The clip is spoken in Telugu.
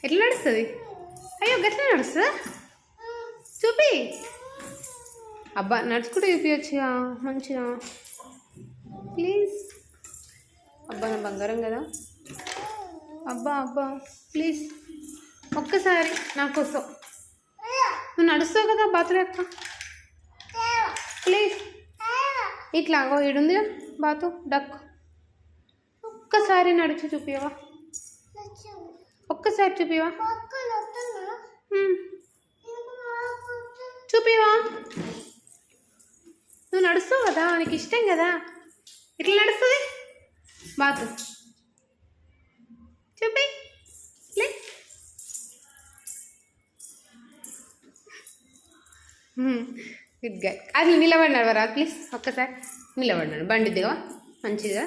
ఎట్లా నడుస్తుంది? అయ్యో గట్లా నడుస్తుందా? చూపి. అబ్బా నడుచుకుంటూ చూపించచ్చుగా మంచిగా ప్లీజ్. అబ్బా నా బంగారం కదా. అబ్బా అబ్బా ప్లీజ్ ఒక్కసారి నా కోసం. నువ్వు నడుస్తావు కదా బాతులు అక్క, ప్లీజ్. ఇట్లాగో ఈడుందిగా బాతు డక్, ఒక్కసారి నడిచి చూపివా? ఒక్కసారి చూపివా? చూపివా? నువ్వు నడుస్తావు కదా, నీకు ఇష్టం కదా. ఇట్లా నడుస్తుంది బాతు. చూపి గుడ్ గై. అది నిలబడినాడు రా ప్లీజ్. ఒక్కసారి నిలబడినాడు. బండి దిగవా మంచిగా.